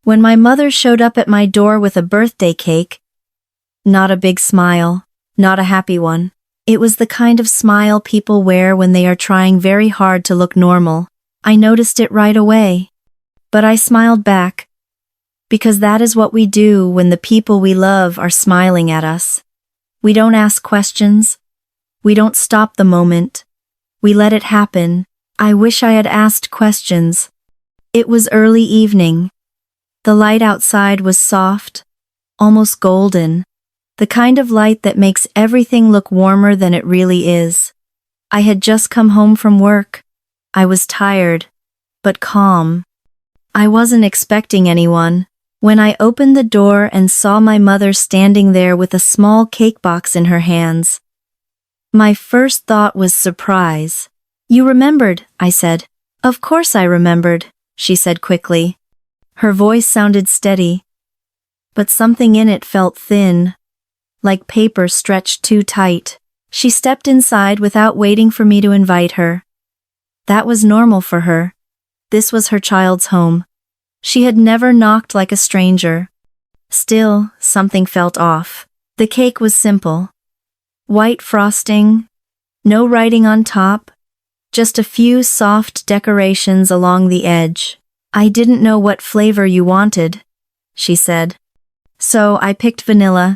When my mother showed up at my door with a birthday cake, not a big smile, not a happy one. It was the kind of smile people wear when they are trying very hard to look normal. I noticed it right away. But I smiled back, because that is what we do when the people we love are smiling at us. We don't ask questions. We don't stop the moment. We let it happen. I wish I had asked questions. It was early evening. The light outside was soft, almost golden, the kind of light that makes everything look warmer than it really is. I had just come home from work. I was tired, but calm. I wasn't expecting anyone. When I opened the door and saw my mother standing there with a small cake box in her hands, my first thought was surprise. "You remembered," I said. "Of course I remembered," she said quickly. Her voice sounded steady, but something in it felt thin, like paper stretched too tight. She stepped inside without waiting for me to invite her. That was normal for her. This was her child's home. She had never knocked like a stranger. Still, something felt off. The cake was simple. White frosting, no writing on top, just a few soft decorations along the edge. "I didn't know what flavor you wanted," she said. "So I picked vanilla."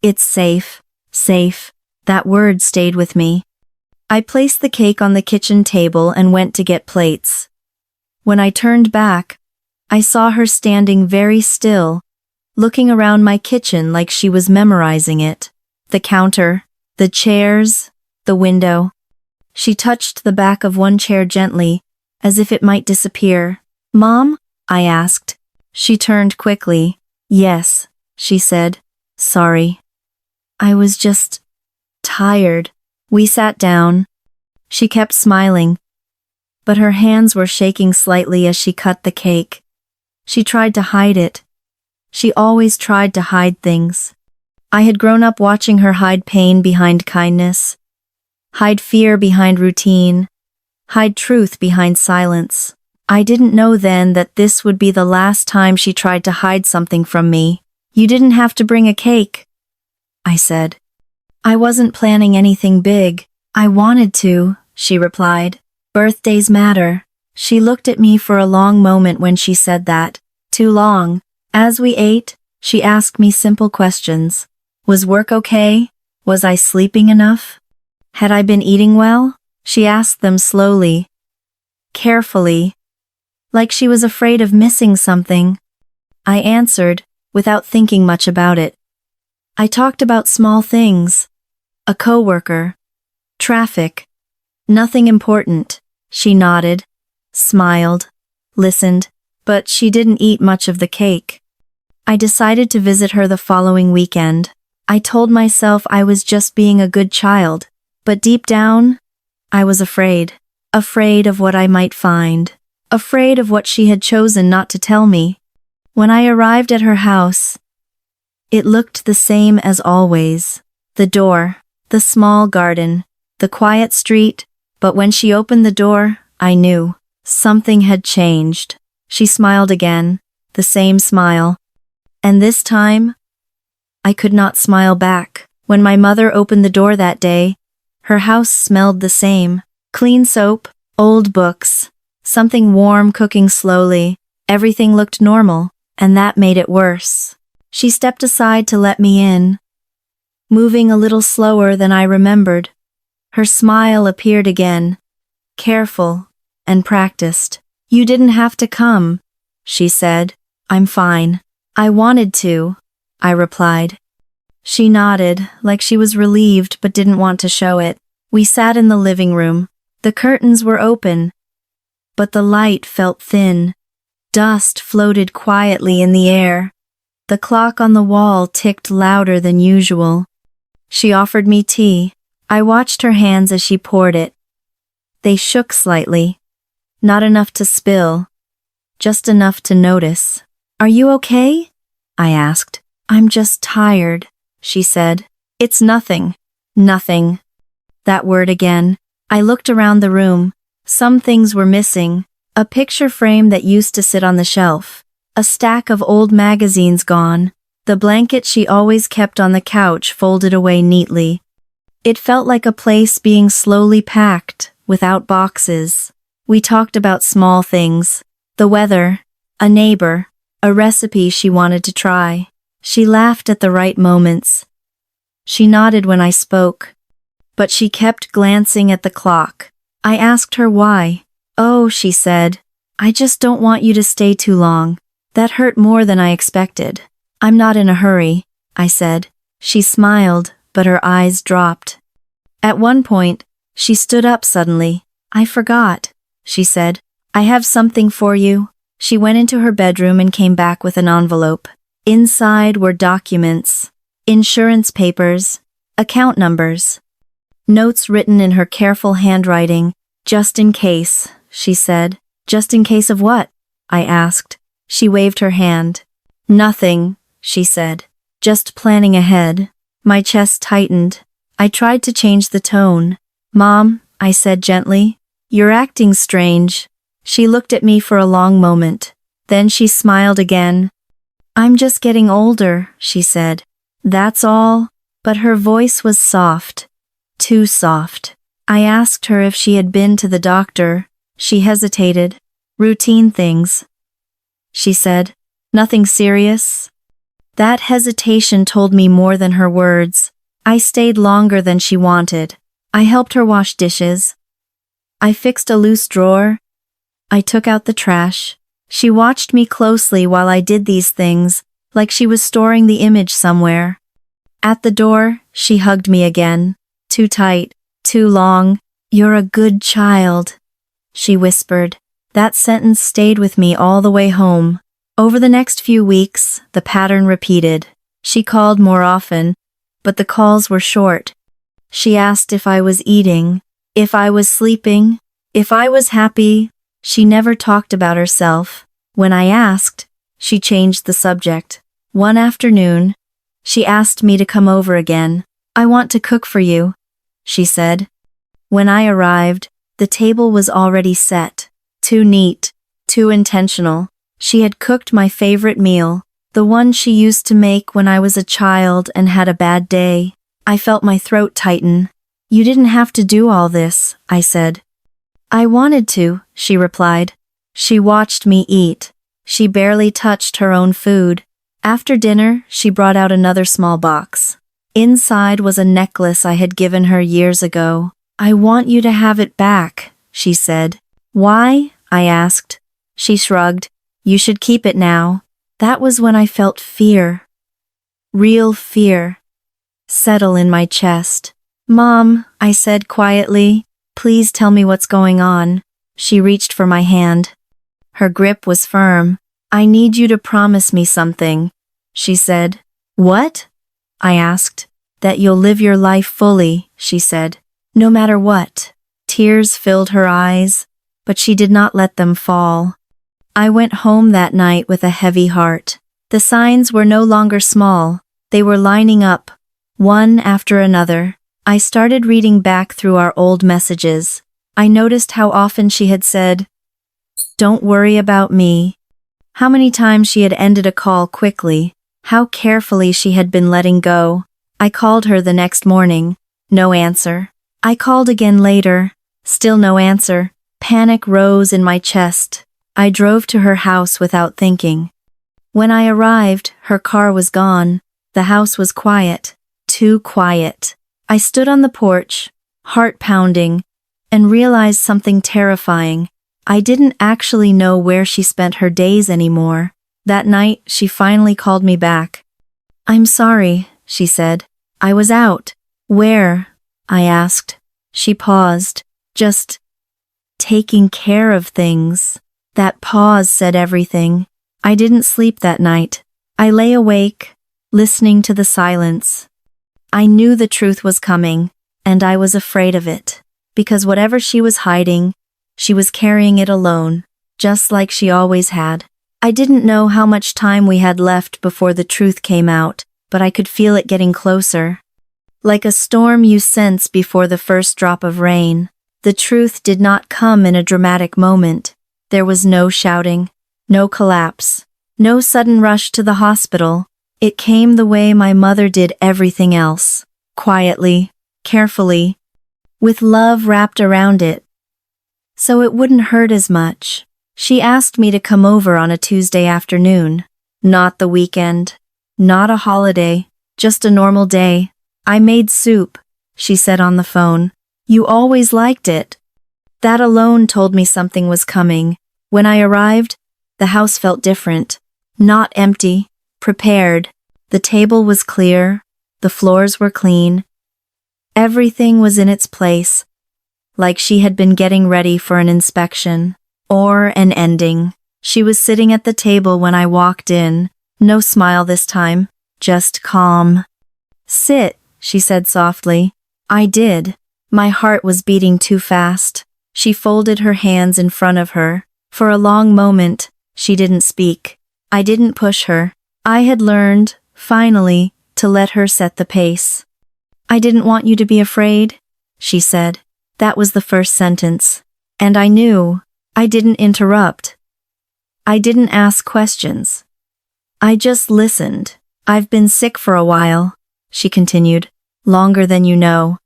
It's safe, safe. That word stayed with me. I placed the cake on the kitchen table and went to get plates. When I turned back, I saw her standing very still, looking around my kitchen like she was memorizing it. The counter, the chairs, the window. She touched the back of one chair gently, as if it might disappear. "Mom?" I asked. She turned quickly. "Yes," she said. "Sorry. I was just tired." We sat down. She kept smiling, but her hands were shaking slightly as she cut the cake. She tried to hide it. She always tried to hide things. I had grown up watching her hide pain behind kindness, hide fear behind routine, hide truth behind silence. I didn't know then that this would be the last time she tried to hide something from me. "You didn't have to bring a cake," I said. "I wasn't planning anything big. I wanted to," she replied. "Birthdays matter." She looked at me for a long moment when she said that. Too long. As we ate, she asked me simple questions. Was work okay? Was I sleeping enough? Had I been eating well? She asked them slowly, carefully, like she was afraid of missing something. I answered, without thinking much about it. I talked about small things. A coworker. Traffic. Nothing important. She nodded, smiled, listened, but she didn't eat much of the cake. I decided to visit her the following weekend. I told myself I was just being a good child, but deep down, I was afraid. Afraid of what I might find. Afraid of what she had chosen not to tell me. When I arrived at her house, it looked the same as always. The door, the small garden, the quiet street, but when she opened the door, I knew. Something had changed. She smiled again, the same smile. And this time, I could not smile back. When my mother opened the door that day, her house smelled the same. Clean soap, old books, something warm cooking slowly. Everything looked normal, and that made it worse. She stepped aside to let me in, moving a little slower than I remembered. Her smile appeared again, careful and practiced. "You didn't have to come," she said. "I'm fine." "I wanted to," I replied. She nodded, like she was relieved but didn't want to show it. We sat in the living room. The curtains were open, but the light felt thin. Dust floated quietly in the air. The clock on the wall ticked louder than usual. She offered me tea. I watched her hands as she poured it. They shook slightly. Not enough to spill, just enough to notice. "Are you okay?" I asked. "I'm just tired," she said. "It's nothing." Nothing. That word again. I looked around the room. Some things were missing. A picture frame that used to sit on the shelf. A stack of old magazines gone, the blanket she always kept on the couch folded away neatly. It felt like a place being slowly packed, without boxes. We talked about small things, the weather, a neighbor, a recipe she wanted to try. She laughed at the right moments. She nodded when I spoke, but she kept glancing at the clock. I asked her why. "Oh," she said, "I just don't want you to stay too long." That hurt more than I expected. "I'm not in a hurry," I said. She smiled, but her eyes dropped. At one point, she stood up suddenly. "I forgot," she said. "I have something for you." She went into her bedroom and came back with an envelope. Inside were documents, insurance papers, account numbers, notes written in her careful handwriting. "Just in case," she said. "Just in case of what?" I asked. She waved her hand. "Nothing," she said. "Just planning ahead." My chest tightened. I tried to change the tone. "Mom," I said gently, "you're acting strange." She looked at me for a long moment. Then she smiled again. "I'm just getting older," she said. "That's all." But her voice was soft. Too soft. I asked her if she had been to the doctor. She hesitated. "Routine things," she said. "Nothing serious?" That hesitation told me more than her words. I stayed longer than she wanted. I helped her wash dishes. I fixed a loose drawer. I took out the trash. She watched me closely while I did these things, like she was storing the image somewhere. At the door, she hugged me again. Too tight, too long. "You're a good child," she whispered. That sentence stayed with me all the way home. Over the next few weeks, the pattern repeated. She called more often, but the calls were short. She asked if I was eating, if I was sleeping, if I was happy. She never talked about herself. When I asked, she changed the subject. One afternoon, she asked me to come over again. "I want to cook for you," she said. When I arrived, the table was already set. Too neat, too intentional. She had cooked my favorite meal, the one she used to make when I was a child and had a bad day. I felt my throat tighten. "You didn't have to do all this," I said. "I wanted to," she replied. She watched me eat. She barely touched her own food. After dinner, she brought out another small box. Inside was a necklace I had given her years ago. "I want you to have it back," she said. "Why?" I asked. She shrugged. "You should keep it now." That was when I felt fear. Real fear. Settle in my chest. "Mom," I said quietly, "please tell me what's going on." She reached for my hand. Her grip was firm. "I need you to promise me something," she said. "What?" I asked. "That you'll live your life fully," she said. "No matter what." Tears filled her eyes, but she did not let them fall. I went home that night with a heavy heart. The signs were no longer small. They were lining up, one after another. I started reading back through our old messages. I noticed how often she had said, "Don't worry about me." How many times she had ended a call quickly. How carefully she had been letting go. I called her the next morning. No answer. I called again later. Still no answer. Panic rose in my chest. I drove to her house without thinking. When I arrived, her car was gone. The house was quiet. Too quiet. I stood on the porch, heart pounding, and realized something terrifying. I didn't actually know where she spent her days anymore. That night, she finally called me back. "I'm sorry," she said. "I was out." "Where?" I asked. She paused. "Just taking care of things." That pause said everything. I didn't sleep that night. I lay awake, listening to the silence. I knew the truth was coming, and I was afraid of it. Because whatever she was hiding, she was carrying it alone, just like she always had. I didn't know how much time we had left before the truth came out, but I could feel it getting closer. Like a storm you sense before the first drop of rain. The truth did not come in a dramatic moment. There was no shouting, no collapse, No sudden rush to the hospital. It came the way my mother did everything else. Quietly, carefully, with love wrapped around it. So it wouldn't hurt as much. She asked me to come over on a Tuesday afternoon. Not the weekend. Not a holiday. Just a normal day. I made soup, she said on the phone. You always liked it. That alone told me something was coming. When I arrived, the house felt different. Not empty. Prepared. The table was clear. The floors were clean. Everything was in its place. Like she had been getting ready for an inspection. Or an ending. She was sitting at the table when I walked in. No smile this time. Just calm. Sit, she said softly. I did. My heart was beating too fast. She folded her hands in front of her. For a long moment, she didn't speak. I didn't push her. I had learned, finally, to let her set the pace. I didn't want you to be afraid, she said. That was the first sentence. And I knew. I didn't interrupt. I didn't ask questions. I just listened. I've been sick for a while, she continued. Longer than you know.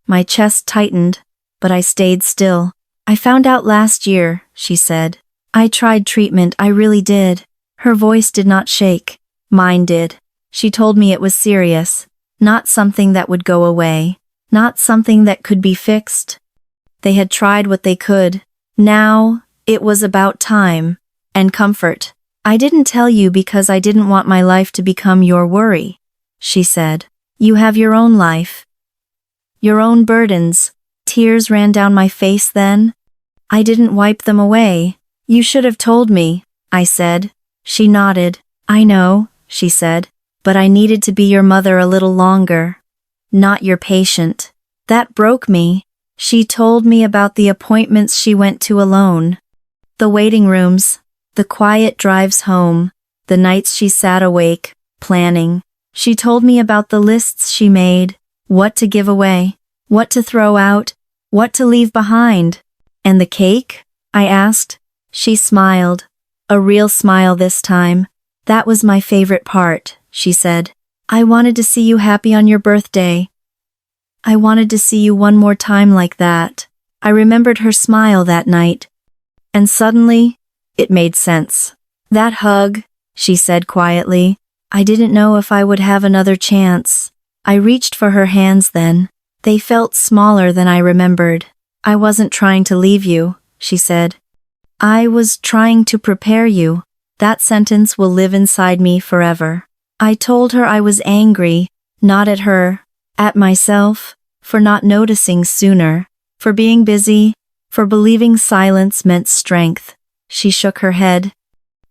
My chest tightened, but I stayed still. I found out last year, she said. I tried treatment, I really did. Her voice did not shake. Mine did. She told me it was serious. Not something that would go away. Not something that could be fixed. They had tried what they could. Now, it was about time. And comfort. I didn't tell you because I didn't want my life to become your worry, she said. You have your own life. Your own burdens. Tears ran down my face then. I didn't wipe them away. You should have told me, I said. She nodded. I know, she said. But I needed to be your mother a little longer. Not your patient. That broke me. She told me about the appointments she went to alone. The waiting rooms. The quiet drives home. The nights she sat awake, planning. She told me about the lists she made. What to give away. What to throw out. What to leave behind. And the cake? I asked. She smiled. A real smile this time. That was my favorite part, she said. I wanted to see you happy on your birthday. I wanted to see you one more time like that. I remembered her smile that night. And suddenly, it made sense. That hug, she said quietly. I didn't know if I would have another chance. I reached for her hands then. They felt smaller than I remembered. I wasn't trying to leave you, she said. I was trying to prepare you. That sentence will live inside me forever. I told her I was angry, not at her, at myself, for not noticing sooner, for being busy, for believing silence meant strength. She shook her head.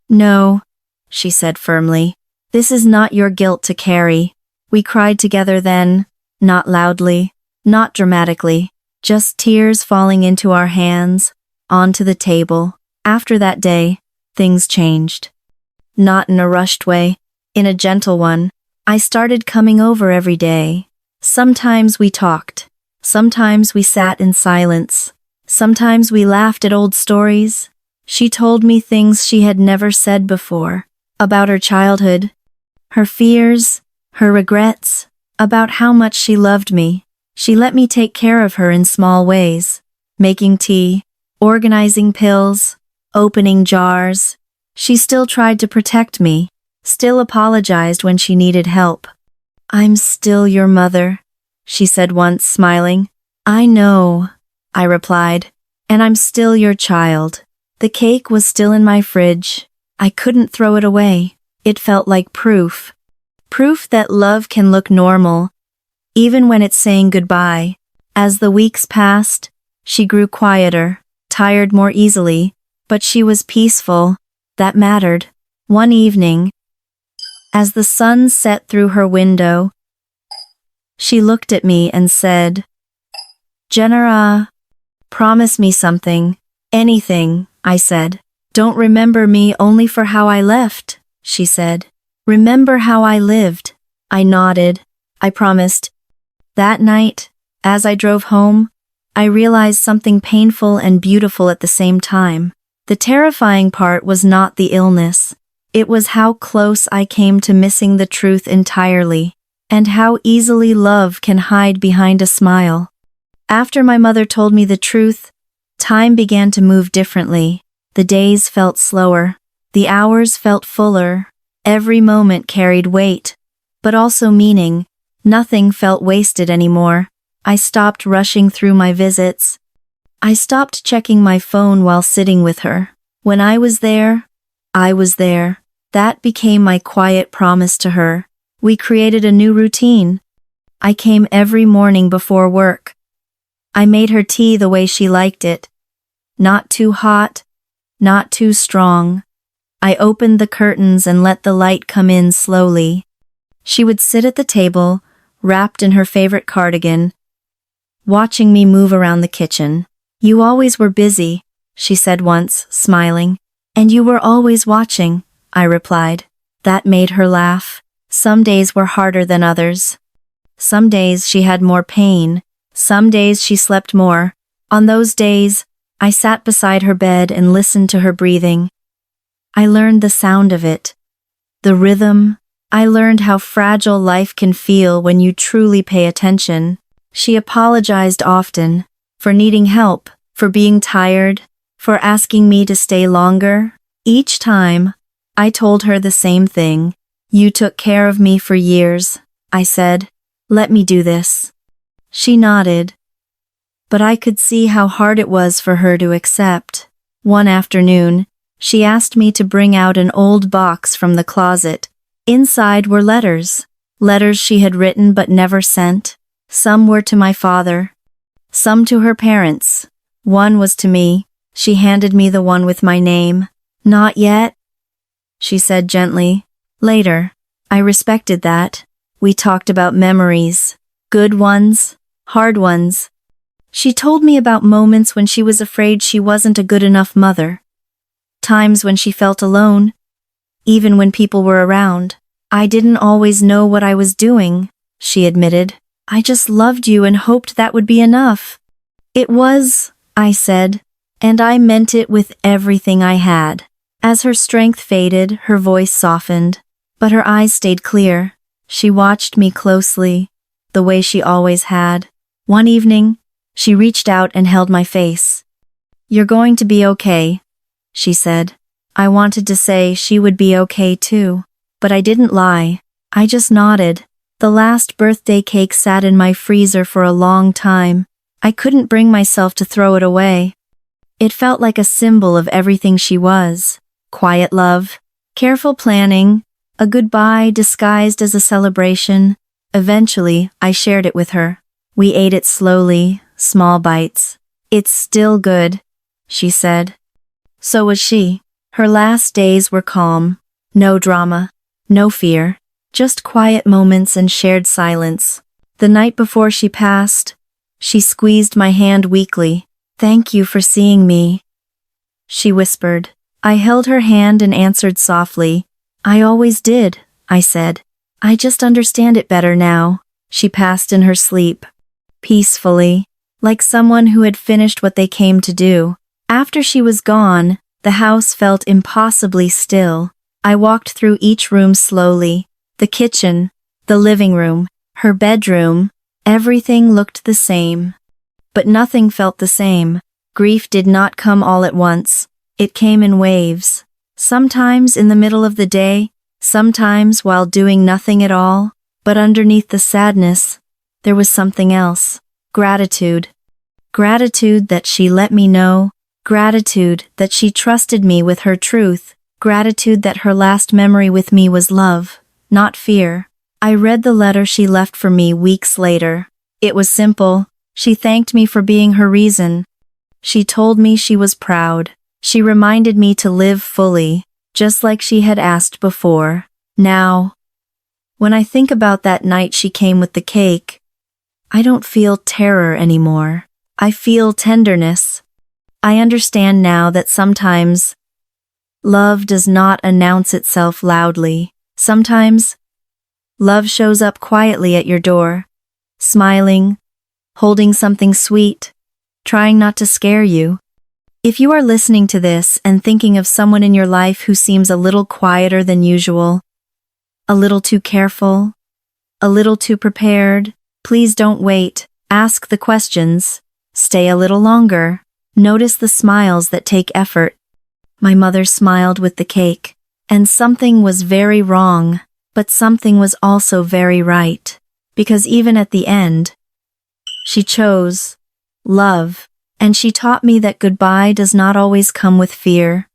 No, she said firmly. This is not your guilt to carry. We cried together then, not loudly, not dramatically, just tears falling into our hands, onto the table. After that day, things changed. Not in a rushed way, in a gentle one. I started coming over every day. Sometimes we talked. Sometimes we sat in silence. Sometimes we laughed at old stories. She told me things she had never said before, about her childhood, her fears, her regrets, about how much she loved me. She let me take care of her in small ways, making tea, organizing pills, opening jars. She still tried to protect me, still apologized when she needed help. I'm still your mother, she said once, smiling. I know, I replied, and I'm still your child. The cake was still in my fridge. I couldn't throw it away. It felt like proof. Proof that love can look normal, even when it's saying goodbye. As the weeks passed, she grew quieter, tired more easily, but she was peaceful. That mattered. One evening, as the sun set through her window, she looked at me and said, Jenna, promise me something. Anything, I said. Don't remember me only for how I left, she said. Remember how I lived. I nodded. I promised. That night, as I drove home, I realized something painful and beautiful at the same time. The terrifying part was not the illness. It was how close I came to missing the truth entirely, and how easily love can hide behind a smile. After my mother told me the truth, time began to move differently. The days felt slower. The hours felt fuller. Every moment carried weight, but also meaning. Nothing felt wasted anymore. I stopped rushing through my visits. I stopped checking my phone while sitting with her. When I was there, I was there. That became my quiet promise to her. We created a new routine. I came every morning before work. I made her tea the way she liked it. Not too hot, not too strong. I opened the curtains and let the light come in slowly. She would sit at the table, wrapped in her favorite cardigan, watching me move around the kitchen. "You always were busy," she said once, smiling. "And you were always watching," I replied. That made her laugh. Some days were harder than others. Some days she had more pain. Some days she slept more. On those days, I sat beside her bed and listened to her breathing. I learned the sound of it, the rhythm. I learned how fragile life can feel when you truly pay attention. She apologized often, for needing help, for being tired, for asking me to stay longer. Each time, I told her the same thing. "You took care of me for years," I said. "Let me do this." She nodded, but I could see how hard it was for her to accept. One afternoon, she asked me to bring out an old box from the closet. Inside were letters. Letters she had written but never sent. Some were to my father, some to her parents. One was to me. She handed me the one with my name. "Not yet," she said gently. "Later." I respected that. We talked about memories. Good ones, hard ones. She told me about moments when she was afraid she wasn't a good enough mother. Times when she felt alone, even when people were around. "I didn't always know what I was doing," she admitted. "I just loved you and hoped that would be enough." "It was," I said, and I meant it with everything I had. As her strength faded, her voice softened, but her eyes stayed clear. She watched me closely, the way she always had. One evening, she reached out and held my face. "You're going to be okay," she said. I wanted to say she would be okay too, but I didn't lie. I just nodded. The last birthday cake sat in my freezer for a long time. I couldn't bring myself to throw it away. It felt like a symbol of everything she was. Quiet love, careful planning, a goodbye disguised as a celebration. Eventually, I shared it with her. We ate it slowly, small bites. "It's still good," she said. So was she. Her last days were calm. No drama, no fear, just quiet moments and shared silence. The night before she passed, she squeezed my hand weakly. "Thank you for seeing me," she whispered. I held her hand and answered softly. "I always did," I said. "I just understand it better now." She passed in her sleep, peacefully, like someone who had finished what they came to do. After she was gone, the house felt impossibly still. I walked through each room slowly. The kitchen, the living room, her bedroom, everything looked the same. But nothing felt the same. Grief did not come all at once. It came in waves. Sometimes in the middle of the day, sometimes while doing nothing at all. But underneath the sadness, there was something else. Gratitude. Gratitude that she let me know. Gratitude that she trusted me with her truth. Gratitude that her last memory with me was love, not fear. I read the letter she left for me weeks later. It was simple. She thanked me for being her reason. She told me she was proud. She reminded me to live fully, just like she had asked before. Now, when I think about that night she came with the cake, I don't feel terror anymore. I feel tenderness. I understand now that sometimes love does not announce itself loudly. Sometimes love shows up quietly at your door, smiling, holding something sweet, trying not to scare you. If you are listening to this and thinking of someone in your life who seems a little quieter than usual, a little too careful, a little too prepared, please don't wait. Ask the questions. Stay a little longer. Notice the smiles that take effort. My mother smiled with the cake, and something was very wrong, but something was also very right. Because even at the end, she chose love, and she taught me that goodbye does not always come with fear.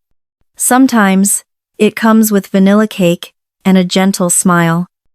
Sometimes, it comes with vanilla cake and a gentle smile.